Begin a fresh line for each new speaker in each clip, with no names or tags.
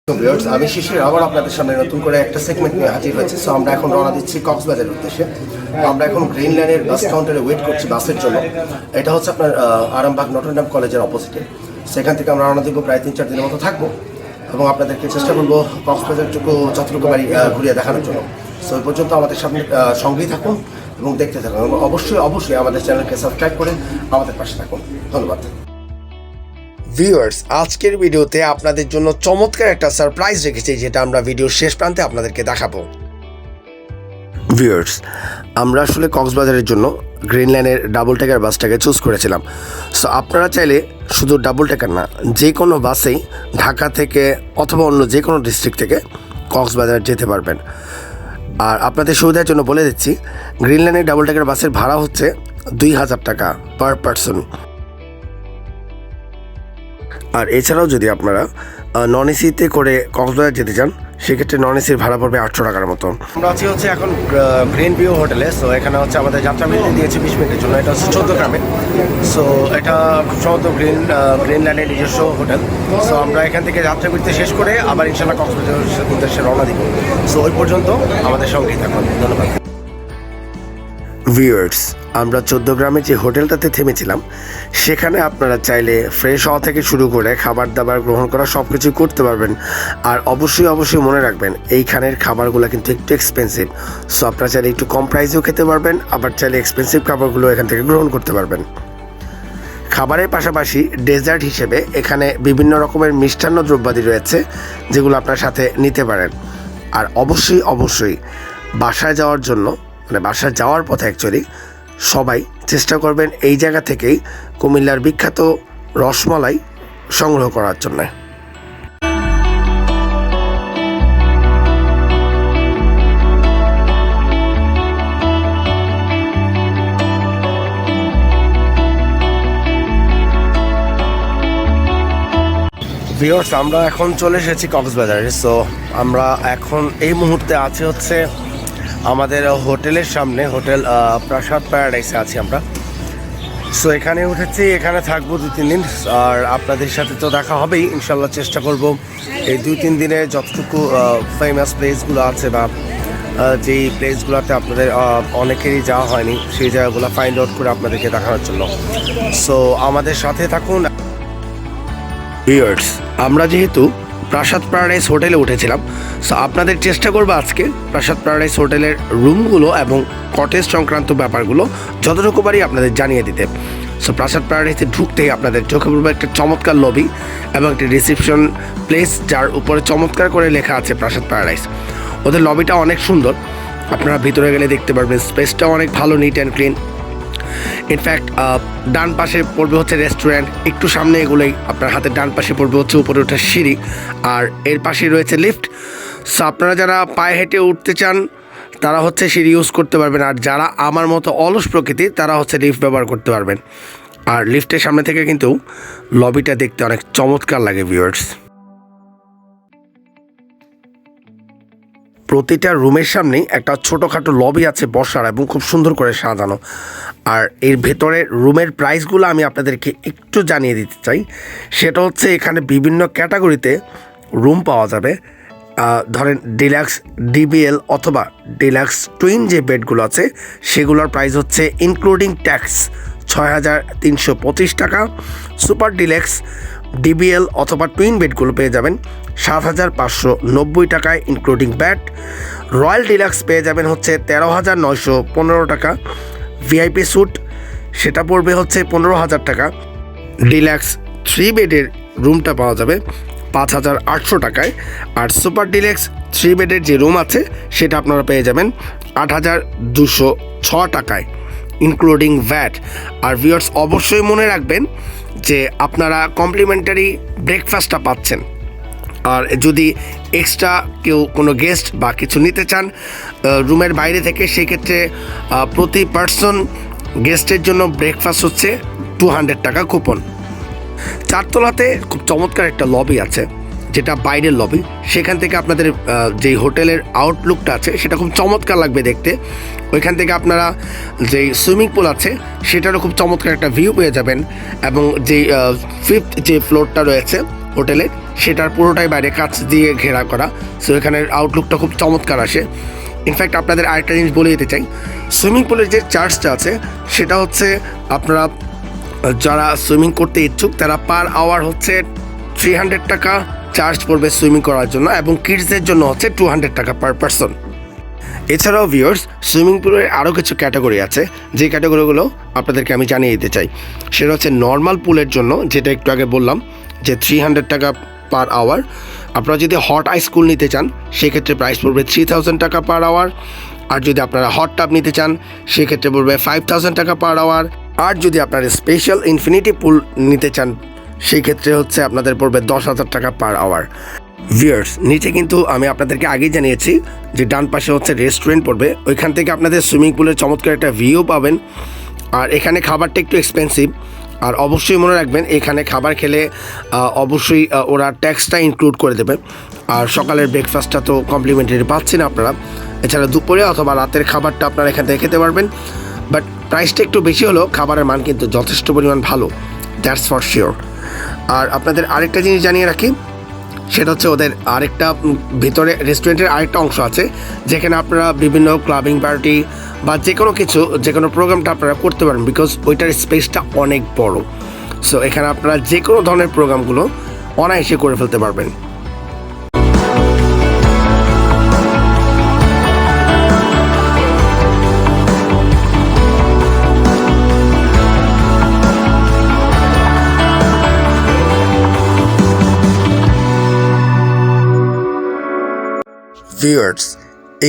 Viewers, আমি শিশির আবার আপনাদের সামনে নতুন করে একটা সেগমেন্ট নিয়ে হাজির হয়েছে। সো আমরা এখন রওনা দিচ্ছি কক্সবাজারের উদ্দেশ্যে। আমরা এখন গ্রিন লাইনের বাস কাউন্টারে ওয়েট করছি বাসের জন্য। এটা হচ্ছে আপনার আরামবাগ নটরডেম কলেজের অপোজিটে। সেখান থেকে আমরা রওনা দিব, প্রায় 3-4 দিনের মতো থাকবো এবং আপনাদেরকে চেষ্টা করবো কক্সবাজারটুকু যতটুকু বাড়ি ঘুরিয়ে দেখানোর জন্য। সো এই পর্যন্ত আমাদের সামনে সঙ্গেই থাকুন এবং দেখতে থাকুন এবং অবশ্যই আমাদের চ্যানেলকে সাবস্ক্রাইব করে আমাদের পাশে থাকুন। ধন্যবাদ। ভিউয়ার্স, আজকের ভিডিওতে আপনাদের জন্য চমৎকার একটা সারপ্রাইজ রেখেছি, যেটা আমরা ভিডিওর শেষ প্রান্তে আপনাদেরকে দেখাবো। ভিউয়ার্স, আমরা আসলে কক্সবাজারের জন্য গ্রিন লাইনের ডাবল টেকার বাসটাকে চুজ করেছিলাম। সো আপনারা চাইলে শুধু ডাবল টেকার না, যে কোনো বাসেই ঢাকা থেকে অথবা অন্য যে কোনো ডিস্ট্রিক্ট থেকে কক্সবাজার যেতে পারবেন। আর আপনাদের সুবিধার জন্য বলে দিচ্ছি, গ্রিন লাইনের ডাবল টেকার বাসের ভাড়া হচ্ছে 2000 টাকা পার পারসন। আর এছাড়াও যদি আপনারা নন এসিতে করে কক্সবাজার যেতে চান, সেক্ষেত্রে নন এসির ভাড়া পড়বে 800 টাকার মতো। আমরা হচ্ছে এখন গ্রিন ভিউ হোটেলে। সো এখানে হচ্ছে আমাদের যাত্রাবিরতি দিয়েছে 20 মিনিটের জন্য। এটা হচ্ছে 14 গ্রামে। সো এটা খুব সম্ভবত গ্রিন লাইনের নিজস্ব হোটেল। সো আমরা এখান থেকে যাত্রাবিরতি শেষ করে আবার ইনশাল্লাহ কক্সবাজারের উদ্দেশ্যে রওনা দিব। সো ওই পর্যন্ত আমাদের সঙ্গেই থাকুন। ধন্যবাদ। ভিউয়ার্স, আমরা 14 গ্রামে যে হোটেলটাতে থেমেছিলাম, সেখানে আপনারা চাইলে ফ্রেশ হওয়া থেকে শুরু করে খাবার দাবার গ্রহণ করা সব কিছুই করতে পারবেন। আর অবশ্যই মনে রাখবেন, এইখানের খাবারগুলো কিন্তু একটু এক্সপেন্সিভ। সো আপনারা চাইলে একটু কম প্রাইসেও খেতে পারবেন, আবার চাইলে এক্সপেন্সিভ খাবারগুলো এখান থেকে গ্রহণ করতে পারবেন। খাবারের পাশাপাশি ডেজার্ট হিসেবে এখানে বিভিন্ন রকমের মিষ্টান্ন দ্রব্যাদি রয়েছে, যেগুলো আপনার সাথে নিতে পারেন। আর অবশ্যই বাসায় যাওয়ার জন্য, মানে বাসায় যাওয়ার পথে অ্যাকচুয়ালি সবাই চেষ্টা করবেন এই জায়গা থেকেই কুমিল্লার বিখ্যাত রসমালাই সংগ্রহ করার জন্য। ভিউয়ার্স, আমরা এখন চলে এসেছি কক্সবাজারে। সো আমরা এখন এই মুহূর্তে আছি হচ্ছে আমাদের হোটেলের সামনে, হোটেল প্রাসাদ প্যারাডাইসে আছি আমরা। সো এখানে উঠেছি, এখানে থাকবো 2-3 দিন। আর আপনাদের সাথে তো দেখা হবেই ইনশাল্লাহ। চেষ্টা করব এই 2-3 দিনে যতটুকু ফেমাস প্লেসগুলো আছে বা যেই প্লেসগুলোতে আপনাদের অনেকেরই যাওয়া হয়নি, সেই জায়গাগুলো ফাইন্ড আউট করে আপনাদেরকে দেখানোর জন্য। সো আমাদের সাথে থাকুন। ভিউয়ার্স, আমরা যেহেতু প্রাসাদ প্যারাডাইস হোটেলে উঠেছিলাম, সো আপনাদের চেষ্টা করবো আজকে প্রাসাদ প্যারাডাইস হোটেলের রুমগুলো এবং কটেজ সংক্রান্ত ব্যাপারগুলো যতটুকু পারি আপনাদের জানিয়ে দিতে। সো প্রাসাদ প্যারাডাইসে ঢুকতেই আপনাদের চোখে পড়বে একটা চমৎকার লবি এবং একটি রিসেপশন প্লেস, যার উপরে চমৎকার করে লেখা আছে প্রাসাদ প্যারাডাইস। ওদের লবিটা অনেক সুন্দর, আপনারা ভিতরে গেলে দেখতে পারবেন। স্পেসটাও অনেক ভালো, নিট অ্যান্ড ক্লিন। ইনফ্যাক্ট ডান পাশে পড়বে হচ্ছে রেস্টুরেন্ট, একটু সামনে এগুলোই আপনার হাতের ডান পাশে পড়বে হচ্ছে উপরে ওঠার সিঁড়ি, আর এর পাশে রয়েছে লিফট। সো আপনারা যারা পায়ে হেঁটে উঠতে চান তারা হচ্ছে সিঁড়ি ইউজ করতে পারবেন, আর যারা আমার মতো অলস প্রকৃতির তারা হচ্ছে লিফট ব্যবহার করতে পারবেন। আর লিফটের সামনে থেকে কিন্তু লবিটা দেখতে অনেক চমৎকার লাগে। ভিউয়ার্স, প্রতিটা রুমের সামনেই একটা ছোটোখাটো লবি আছে বসার এবং খুব সুন্দর করে সাজানো। আর এর ভেতরে রুমের প্রাইসগুলো আমি আপনাদেরকে একটু জানিয়ে দিতে চাই। সেটা হচ্ছে এখানে বিভিন্ন ক্যাটাগরিতে রুম পাওয়া যাবে। ধরেন ডিলাক্স, ডিবিএল অথবা ডিলাক্স টুইন যে বেডগুলো আছে, সেগুলোর প্রাইস হচ্ছে ইনক্লুডিং ট্যাক্স 6325 টাকা। সুপার ডিলাক্স, ডিবিএল অথবা টুইন বেডগুলো পেয়ে যাবেন 7590 টাকায় ইনক্লুডিং ব্যাট। রয়্যাল ডিলাক্স পেয়ে যাবেন হচ্ছে 13915 টাকা। ভিআইপি স্যুট সেটা পড়বে হচ্ছে 15000 টাকা। ডিলাক্স 3 বেডের রুমটা পাওয়া যাবে 5800 টাকায়। আর সুপার ডিলাক্স 3 বেডের যে রুম আছে সেটা আপনারা পেয়ে যাবেন 8206 টাকায় ইনক্লুডিং ভ্যাট। আর ভিউয়ার্স, অবশ্যই মনে রাখবেন যে আপনারা কমপ্লিমেন্টারি ব্রেকফাস্টটা পাচ্ছেন। আর যদি এক্সট্রা কেউ কোনো গেস্ট বা কিছু নিতে চান রুমের বাইরে থেকে, সেই ক্ষেত্রে প্রতি পার্সন গেস্টের জন্য ব্রেকফাস্ট হচ্ছে 200 টাকা কুপন। 4 তলাতে খুব চমৎকার একটা লবি আছে, যেটা বাইরের লবি। সেখান থেকে আপনাদের যেই হোটেলের আউটলুকটা আছে সেটা খুব চমৎকার লাগবে দেখতে। ওইখান থেকে আপনারা যেই সুইমিং পুল আছে সেটারও খুব চমৎকার একটা ভিউ পেয়ে যাবেন। এবং যেই 5th যে ফ্লোরটা রয়েছে হোটেলের, সেটার পুরোটাই বাইরে কাঁচ দিয়ে ঘেরা করা। সো এখানের আউটলুকটা খুব চমৎকার আসে। ইনফ্যাক্ট আপনাদের আরেকটা জিনিস বলে দিতে চাই, সুইমিং পুলের যে চার্জটা আছে সেটা হচ্ছে আপনারা যারা সুইমিং করতে ইচ্ছুক তারা পার আওয়ার হচ্ছে 300 টাকা চার্জ পড়বে সুইমিং করার জন্য, এবং কিডসদের জন্য হচ্ছে 200 টাকা পার পারসন। এছাড়াও ভিউয়ার্স, সুইমিং পুলের আরও কিছু ক্যাটাগরি আছে, যে ক্যাটাগরিগুলো আপনাদেরকে আমি জানিয়ে দিতে চাই। সেটা হচ্ছে নর্মাল পুলের জন্য, যেটা একটু আগে বললাম যে 300 টাকা পার আওয়ার। আপনারা যদি হট আইস কুল নিতে চান সেক্ষেত্রে প্রাইস পড়বে 3000 টাকা পার আওয়ার। আর যদি আপনারা হট টাব নিতে চান সেক্ষেত্রে পড়বে 5000 টাকা পার আওয়ার। আর যদি আপনারা স্পেশাল ইনফিনিটি পুল নিতে চান সেই ক্ষেত্রে হচ্ছে আপনাদের পড়বে 10,000 টাকা পার আওয়ার। ভিউয়ার্স, নিচে কিন্তু আমি আপনাদেরকে আগেই জানিয়েছি যে ডান পাশে হচ্ছে রেস্টুরেন্ট পড়বে, ওইখান থেকে আপনাদের সুইমিং পুলের চমৎকার একটা ভিউ পাবেন। আর এখানে খাবারটা একটু এক্সপেন্সিভ, আর অবশ্যই মনে রাখবেন এখানে খাবার খেলে অবশ্যই ওরা ট্যাক্সটা ইনক্লুড করে দেবে। আর সকালের ব্রেকফাস্টটা তো কমপ্লিমেন্টারি পাচ্ছেন আপনারা, এছাড়া দুপুরে অথবা রাতের খাবারটা আপনারা এখান থেকে খেতে পারবেন। বাট প্রাইসটা একটু বেশি হলেও খাবারের মান কিন্তু যথেষ্ট পরিমাণ ভালো, দ্যাটস ফর শিওর। আর আপনাদের আরেকটা জিনিস জানিয়ে রাখি, সেটা হচ্ছে ওদের আরেকটা ভিতরে রেস্টুরেন্টের আরেকটা অংশ আছে যেখানে আপনারা বিভিন্ন ক্লাবিং পার্টি বা যে কোনো কিছু, যে কোনো প্রোগ্রামটা আপনারা করতে পারেন, বিকজ ওইটার স্পেসটা অনেক বড়। সো এখানে আপনারা যে কোনো ধরনের প্রোগ্রামগুলো অনায়াসে করে ফেলতে পারবেন। ভিউয়ার্স,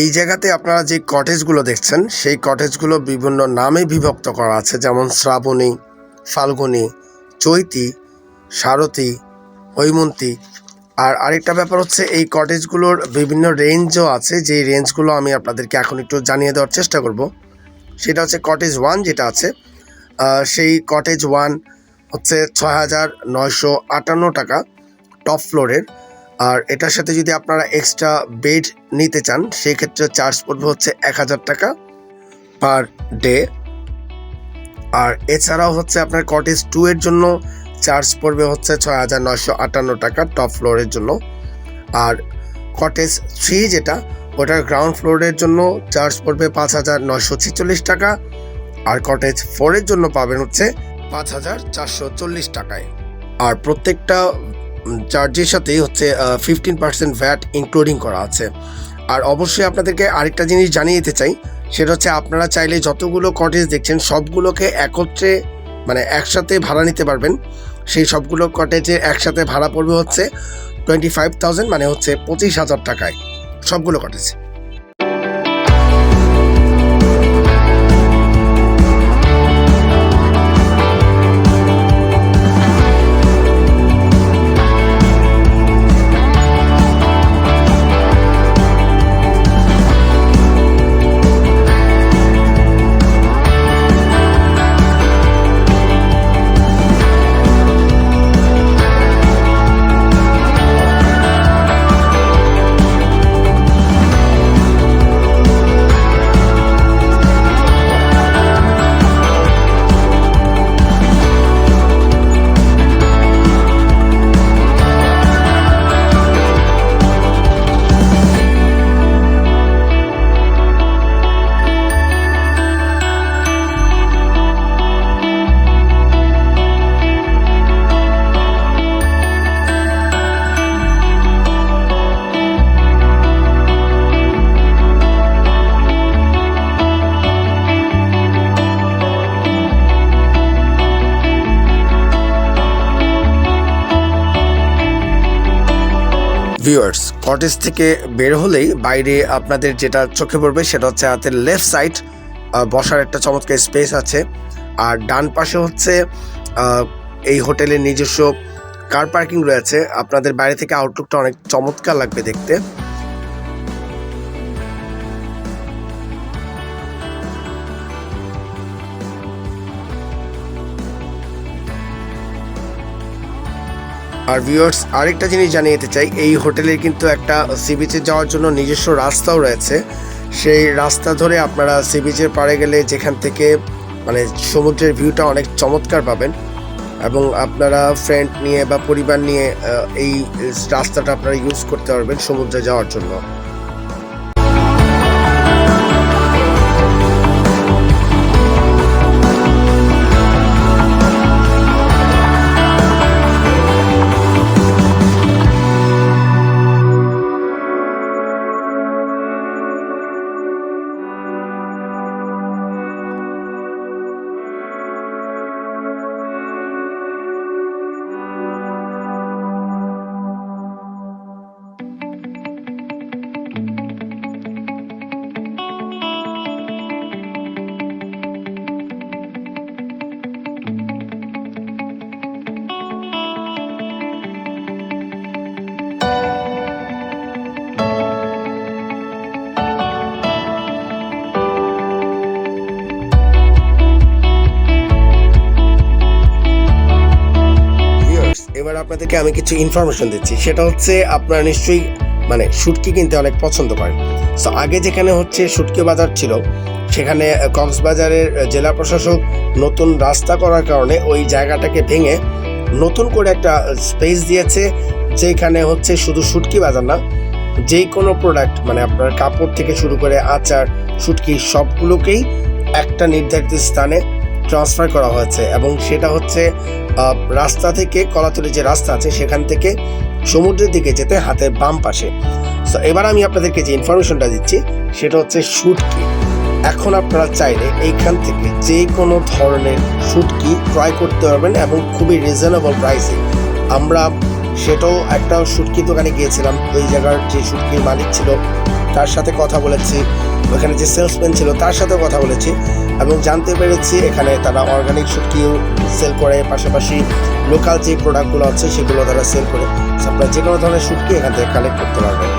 এই জায়গাতে আপনারা যে কটেজগুলো দেখছেন সেই কটেজগুলো বিভিন্ন নামে বিভক্ত করা আছে, যেমন শ্রাবণী, ফাল্গুনী, চৈতি, সারথী, হৈমন্তী। আর আরেকটা ব্যাপার হচ্ছে এই কটেজগুলোর বিভিন্ন রেঞ্জও আছে, যেই রেঞ্জগুলো আমি আপনাদেরকে এখন একটু জানিয়ে দেওয়ার চেষ্টা করব। সেটা হচ্ছে কটেজ 1 যেটা আছে, সেই কটেজ 1 হচ্ছে 6,958 টাকা টপ ফ্লোরের। আর এটার সাথে যদি আপনারা এক্সট্রা বেড নিতে চান সেই ক্ষেত্রে চার্জ পড়বে হচ্ছে 1,000 টাকা পার ডে। আর এছাড়াও হচ্ছে আপনার কটেজ 2 এর জন্য চার্জ পড়বে হচ্ছে 6,958 টাকা টপ ফ্লোরের জন্য। আর কটেজ 3 যেটা, ওটার গ্রাউন্ড ফ্লোরের জন্য চার্জ পড়বে 5,946 টাকা। আর কটেজ 4 এর জন্য পাবেন হচ্ছে 5,440 টাকায়। আর প্রত্যেকটা চার্জের সাথেই হচ্ছে 15% ভ্যাট ইনক্লুডিং করা আছে। আর অবশ্যই আপনাদেরকে আরেকটা জিনিস জানিয়ে দিতে চাই, সেটা হচ্ছে আপনারা চাইলে যতগুলো কটেজ দেখছেন সবগুলোকে একত্রে মানে একসাথে ভাড়া নিতে পারবেন। সেই সবগুলো কটেজের একসাথে ভাড়া পড়বে হচ্ছে 25,000, মানে হচ্ছে 25,000 টাকায় সবগুলো কটেজ। ভিউয়ার্স, কটেজ থেকে বের হলেই বাইরে আপনাদের যেটা চোখে পড়বে সেটা হচ্ছে হাতের লেফট সাইড বসার একটা চমৎকার স্পেস আছে। আর ডান পাশে হচ্ছে এই হোটেলের নিজস্ব কার পার্কিং রয়েছে। আপনাদের বাইরে থেকে আউটলুকটা অনেক চমৎকার লাগবে দেখতে। আর ভিউয়ার্স, আরেকটা জিনিস জানিয়ে দিতে চাই, এই হোটেলের কিন্তু একটা সি বিচে যাওয়ার জন্য নিজস্ব রাস্তাও রয়েছে। সেই রাস্তা ধরে আপনারা সি বিচের পাড়ে গেলে যেখান থেকে মানে সমুদ্রের ভিউটা অনেক চমৎকার পাবেন। এবং আপনারা ফ্রেন্ড নিয়ে বা পরিবার নিয়ে এই রাস্তাটা আপনারা ইউজ করতে পারবেন সমুদ্রে যাওয়ার জন্য। এবার আপনাদেরকে আমি কিছু ইনফরমেশন দিচ্ছি, সেটা হচ্ছে আপনারা নিশ্চয়ই মানে শুটকি কিনতে অনেক পছন্দ করেন। সো আগে যেখানে হচ্ছে শুটকি বাজার ছিল, সেখানে কক্সবাজারের জেলা প্রশাসক নতুন রাস্তা করার কারণে ওই জায়গাটাকে ভেঙে নতুন করে একটা স্পেস দিয়েছে, যেখানে হচ্ছে শুধু শুটকি বাজার না, যেই কোনো প্রোডাক্ট মানে আপনার কাপড় থেকে শুরু করে আচার, শুটকি সবগুলোকেই একটা নির্ধারিত স্থানে ট্রান্সফার করা হয়েছে। এবং সেটা হচ্ছে রাস্তা থেকে কলাতলি যে রাস্তা আছে সেখান থেকে সমুদ্রের দিকে যেতে হাতের বাম পাশে। সো এবার আমি আপনাদেরকে যে ইনফরমেশনটা দিচ্ছি সেটা হচ্ছে শুটকি। এখন আপনারা চাইলে এইখান থেকে যে কোনো ধরনের শুটকি ক্রয় করতে পারবেন এবং খুবই রিজনেবল প্রাইসে। আমরা সেটাও একটা শুটকি দোকানে গিয়েছিলাম, ওই জায়গার যে শুটকির মালিক ছিল তার সাথে কথা বলেছি, ওখানে যে সেলসম্যান ছিল তার সাথেও কথা বলেছি এবং জানতে পেরেছি এখানে তারা অর্গানিক শুটকিও সেল করে, পাশাপাশি লোকাল যে প্রোডাক্টগুলো আছে সেগুলো তারা সেল করে। আপনারা যে কোনো ধরনের শুটকি এখান থেকে কালেক্ট করতে পারবেন।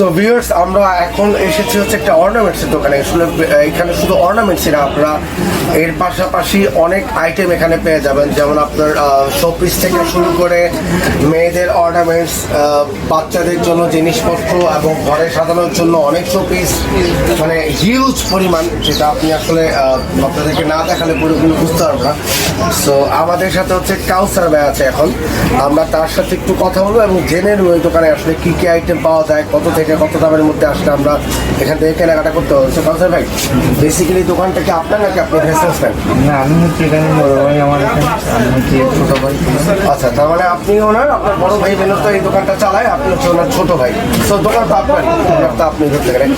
সো ভিউয়ার্স, আমরা এখন এসেছি হচ্ছে একটা অর্নামেন্টসের দোকানে। আসলে এখানে শুধু অর্নামেন্টসই না, আপনারা এর পাশাপাশি অনেক আইটেম এখানে পেয়ে যাবেন, যেমন আপনার শোপিস থেকে শুরু করে মেয়েদের অর্নামেন্টস, বাচ্চাদের জন্য জিনিসপত্র এবং ঘরে সাজানোর জন্য অনেক শোপিস, মানে হিউজ পরিমাণ, যেটা আপনি আসলে আপনাদেরকে না দেখালে পুরোপুরি বুঝতে পারবো না। সো আমাদের সাথে হচ্ছে কাউসার ভাই আছে, এখন আমরা তার সাথে একটু কথা বলবো এবং জেনে নেব ওই দোকানে আসলে কী কী আইটেম পাওয়া যায়, কত থেকে কত দামের মধ্যে আসলে আমরা এখান থেকে কেনাকাটা করতে হবে। কাউসার ভাই, বেসিক্যালি দোকানটা কি আপনার নাকি আপনি সেলসম্যান?
না, আমি হচ্ছে এখানে বড় ভাই, আমার এখানে আমি হচ্ছে ছোটো ভাই।
আচ্ছা, তার মানে আপনি ওনার, আপনার বড় ভাই মেনু তো এই দোকানটা চালায়, আপনি হচ্ছে ওনার ছোটো ভাই। তো দোকান তো আপনার, তো আপনি ধরতে গেলেন।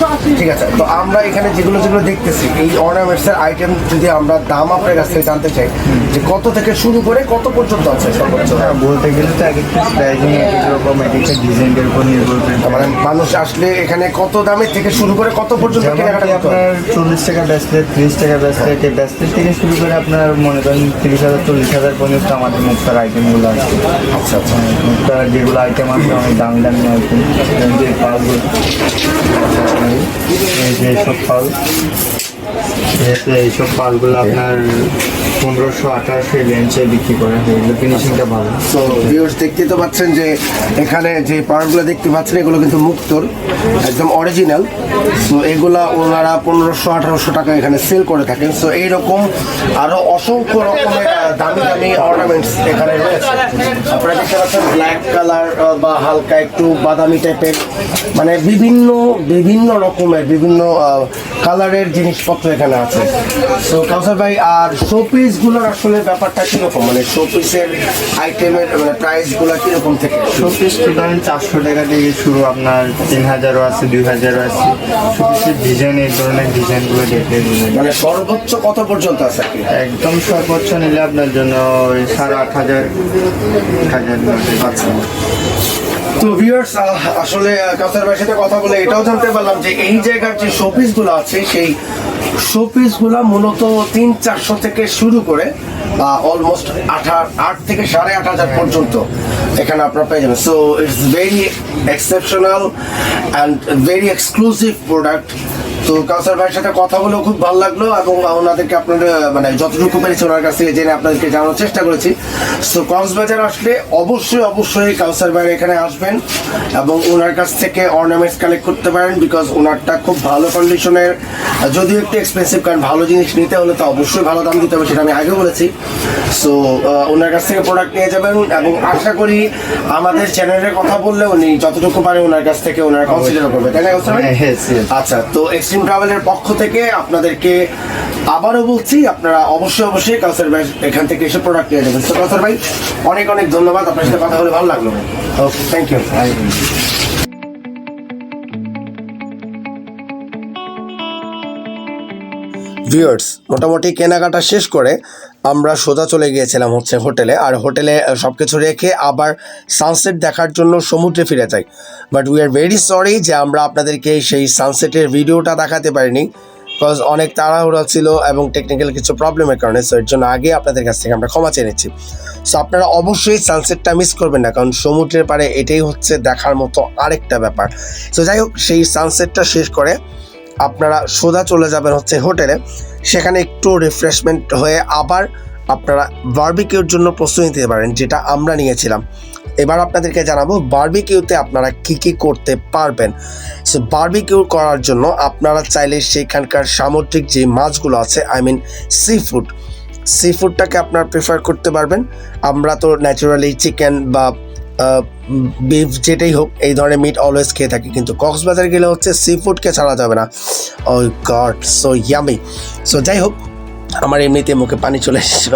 ঠিক আছে, তো আমরা এখানে যেগুলো যেগুলো দেখতেছি এই অর্নামেন্টসের আইটেম, যদি আমরা দাম আপনার কাছ থেকে জানতে চাই যে কত থেকে শুরু করে কত পর্যন্ত আছে সর্বোচ্চ?
বলতে গেলে তো এক একটা প্রাইজিং এক এক রকম, এক একটা ডিজাইনের উপর নির্ভর করে।
মানে মানুষ আসলে এখানে কত দামের থেকে শুরু করে কত পর্যন্ত কেনাকাটা করতে হবে?
আপনার 40 টাকা ব্যাসলেট, 30 টাকা ব্যাসলেট, এই ব্যাসলেট থেকে শুরু করে আপনার মনে করেন 30,000 40,000 পর্যন্ত আমাদের মুক্তার আইটেমগুলো আছে।
আচ্ছা আচ্ছা,
মুক্তার যেগুলো আইটেম আছে অনেক দামি দামি আইটেম, যে পালগুলো, এই যে সব পাল, এইসব পালগুলো আপনার 1500-1800 রেঞ্জে বিক্রি করা হয়, এগুলো ফিনিশিংটা ভালো।
তো ভিউয়ার্স, দেখতে তো পাচ্ছেন যে এখানে যে পার্টগুলো দেখতে পাচ্ছেন এগুলো কিন্তু মুক্তোর একদম অরিজিনাল। সো এগুলা ওনারা 1500-1800 টাকা এখানে সেল করে থাকেন। সো এইরকম আরও অসংখ্য রকমের দামি দামি অর্নামেন্টস এখানে রয়েছে। আপনারা দেখতে পাচ্ছেন ব্ল্যাক কালার বা হালকা একটু বাদামি টাইপের, মানে বিভিন্ন বিভিন্ন রকমের বিভিন্ন কালারের জিনিসপত্র এখানে আছে। তো কাউসার ভাই, আর শোপিসগুলোর আসলে ব্যাপারটা কীরকম, মানে শোপিসের আইটেমের মানে প্রাইসগুলো কীরকম থেকে?
শোপিস তো ধরেন 400 টাকা থেকে শুরু, আপনার 3000ও আছে, 2000ও আছে। শোপিসের ডিজাইন, এই ধরনের ডিজাইনগুলো দেখে দিবেন।
মানে সর্বোচ্চ কত পর্যন্ত আছে আর কি?
একদম সর্বোচ্চ নিলে আপনার জন্য ওই 8500 1000
আচ্ছা। তো ভিউয়ার্স, আসলে কাউসার ভাইয়ের সাথে কথা বলে এটাও জানতে পারলাম যে এই জায়গার যে শোপিসগুলো আছে সেই শোপিসগুলো মূলত 300-400 থেকে শুরু করে অলমোস্ট 8 থেকে 8500 পর্যন্ত এখানে আপনারা পেয়ে যাবেন। So it's very exceptional and very exclusive product. তো কাউসার ভাইয়ের সাথে কথা বলেও খুব ভালো লাগলো এবং ওনাদেরকে আপনাদের মানে যতটুকু পেরেছি ওনার কাছ থেকে জেনে আপনাদেরকে জানানোর চেষ্টা করেছি। সো কক্সবাজার আসলে অবশ্যই কাউসার ভাইয়ের এখানে আসবেন এবং ওনার কাছ থেকে অর্নামেন্টস কালেক্ট করতে পারেন, বিকজ ওনারটা খুব ভালো কন্ডিশনের, যদিও একটু এক্সপেন্সিভ, কারণ ভালো জিনিস নিতে হলে তো অবশ্যই ভালো দাম দিতে হবে, সেটা আমি আগেও বলেছি। সো ওনার কাছ থেকে প্রোডাক্ট নিয়ে যাবেন এবং আশা করি আমাদের চ্যানেলের কথা বললে উনি যতটুকু পারে ওনার কাছ থেকে ওনারা কনসিডার করবে, তাই না কাউসার ভাই? আচ্ছা, তো এক্সট্রিম ট্রাভেলের পক্ষ থেকে আপনাদেরকে আবারও বলছি, আপনারা অবশ্যই কাউসার ভাই এখান থেকে এসে প্রোডাক্ট নিয়ে যাবেন। তো কাউসার ভাই, অনেক ধন্যবাদ, আপনার সাথে কথা বলে ভালো লাগলো। ওকে, থ্যাংক ইউ। ভিউয়ার্স, মোটামুটি কেনাকাটা শেষ করে আমরা সোজা চলে গিয়েছিলাম হচ্ছে হোটেলে, আর হোটেলে সব কিছু রেখে আবার সানসেট দেখার জন্য সমুদ্রে ফিরে যাই। But we are very sorry যে আমরা আপনাদেরকে সেই সানসেটের ভিডিওটা দেখাতে পারিনি, বিকজ অনেক তাড়াহুড়া ছিল এবং টেকনিক্যাল কিছু প্রবলেমের কারণে। সো এর জন্য আগে আপনাদের কাছ থেকে আমরা ক্ষমা চেয়ে নিচ্ছি। সো আপনারা অবশ্যই সানসেটটা মিস করবেন না, কারণ সমুদ্রের পাড়ে এটাই হচ্ছে দেখার মতো আরেকটা ব্যাপার। সো যাই হোক, সেই সানসেটটা শেষ করে আপনারা সোজা চলে যাবেন হচ্ছে হোটেলে, সেখানে একটু রিফ্রেশমেন্ট হয়ে আবার আপনারা বারবিকিউর জন্য প্রস্তুতি নিতে পারেন, যেটা আমরা নিয়েছিলাম। এবার আপনাদেরকে জানাবো বারবিকিউতে আপনারা কি করতে পারবেন। সো বারবিকিউ করার জন্য আপনারা চাইলে সেখানকার সামুদ্রিক যে মাছগুলো আছে, আই মিন সি ফুডটাকে আপনারা প্রেফার করতে পারবেন। আমরা তো ন্যাচারালি চিকেন বা বিফ যেটাই হোক এই ধরনের মিট অলওয়েজ খেয়ে থাকি, কিন্তু কক্সবাজার গেলে হচ্ছে সি ফুডকে ছাড়া যাবে না। ও গড, সো ইয়ামি। সো যাই হোক, আমার এমনিতে মুখে পানি চলে এসেছিল।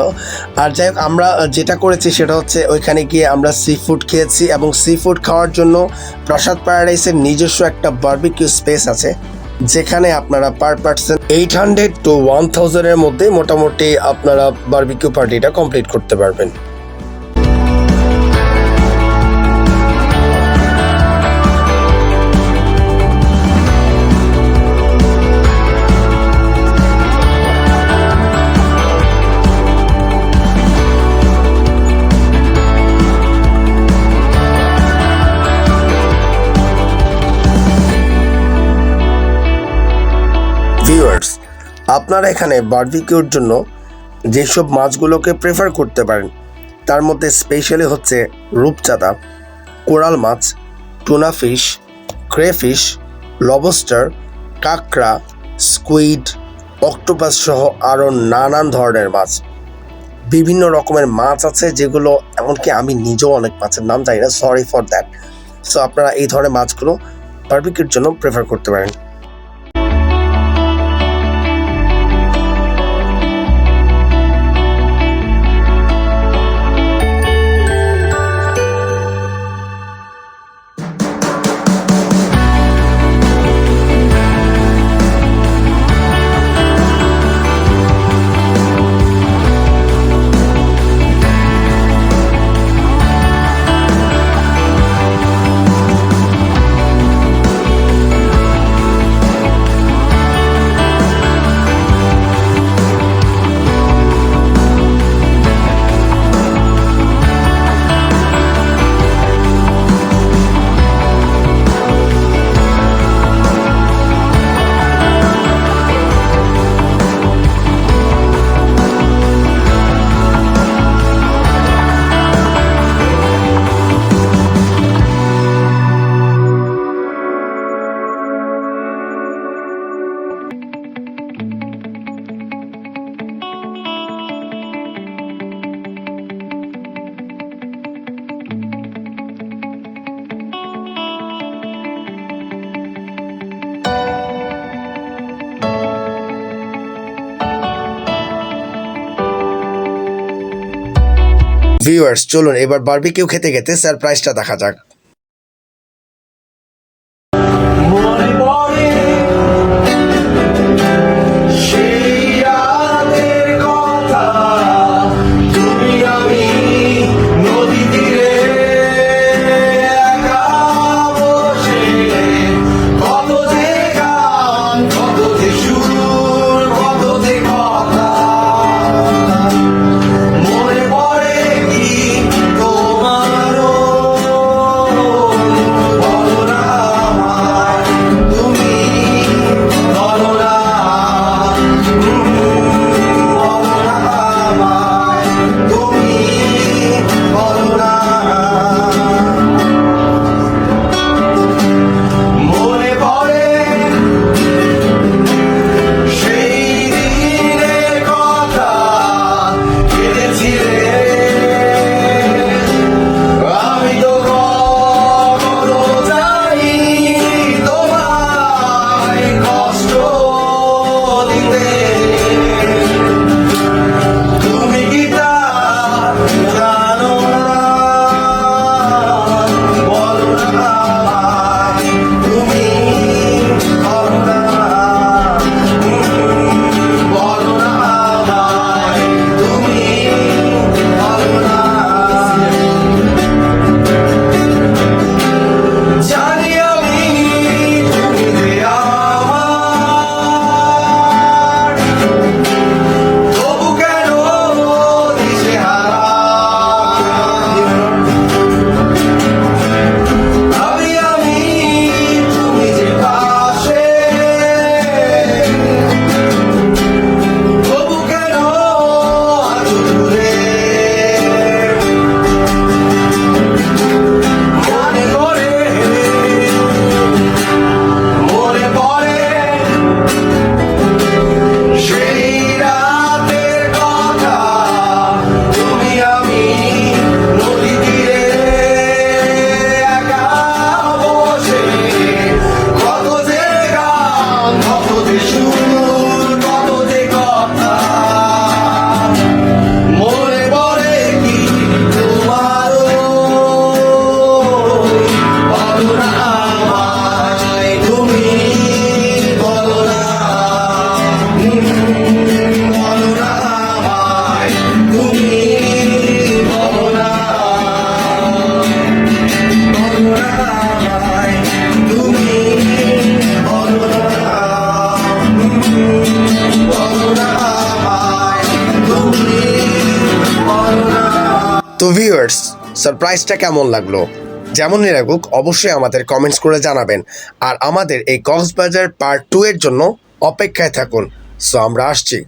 আর যাই হোক, আমরা যেটা করেছি সেটা হচ্ছে ওইখানে গিয়ে আমরা সি ফুড খেয়েছি, এবং সি ফুড খাওয়ার জন্য প্রাসাদ প্যারাডাইসের নিজস্ব একটা বারবিকিউ স্পেস আছে, যেখানে আপনারা পার পার্সন 800 to 1000-এর মধ্যে মোটামুটি আপনারা বারবিকিউ পার্টিটা কমপ্লিট করতে পারবেন। ভিউয়ার্স, আপনারা এখানে বারবিকিউর জন্য যেসব মাছগুলোকে প্রেফার করতে পারেন তার মধ্যে স্পেশালি হচ্ছে রূপচাঁদা, কোরাল মাছ, টুনা ফিশ, ক্রেফিশ, লবস্টার, কাঁকড়া, স্কুইড, অক্টোপাস সহ আরও নানান ধরনের মাছ। বিভিন্ন রকমের মাছ আছে যেগুলো এমনকি আমি নিজেও অনেক মাছের নাম জানি না, সরি ফর দ্যাট। সো আপনারা এই ধরনের মাছগুলো বারবিকিউর জন্য প্রেফার করতে পারেন। ভিউয়ার্স চলুন এবার বারবিকিউ খেতে খেতে সারপ্রাইজটা দেখা যাক।
মনে পড়ে সেই রাতের কথা, তুমি আমি নদী তীরে একা বসে, কত যে গান, কত যে সুর, কত যে কথা। মনে পড়ে কি তোমারও, বলো না আমায়, তুমি বলো না, বলো না আমায়, তুমি বলো না। মনে পড়ে সেই দিনের কথা, কেঁদেছিলে আমি তো কখনো যাইনি তোমায় কষ্ট দিতে। তুমি কি তা জানো না, বলো না আমায়, তুমি বলো না, বলো না আমায়, তুমি বলো না। জানি আমি তুমি যে আমার, তবু কেন দিশেহারা। আমি তুমি যে পাশে, তবু কেন আছো দূরে। মনে পড়ে, মনে পড়ে সেই রাতের কথা, তুমি আমি নদী তীরে একা বসে, কত যে গান, কত যে সুর, কত যে কথা। মনে পড়ে কি তোমারও, বলো না আমায়, তুমি বলো না, বলো না আমায়, তুমি বলো না, বলো না আমায়, তুমি বলো না, বলো না আমায়, তুমি বলো না।
তো ভিউয়ার্স সারপ্রাইজটা কেমন লাগলো? যেমনই লাগুক অবশ্যই আমাদের কমেন্টস করে জানাবেন, আর আমাদের এই কক্সবাজার পার্ট 2 এর জন্য অপেক্ষায় থাকুন। সো আমরা আসছি।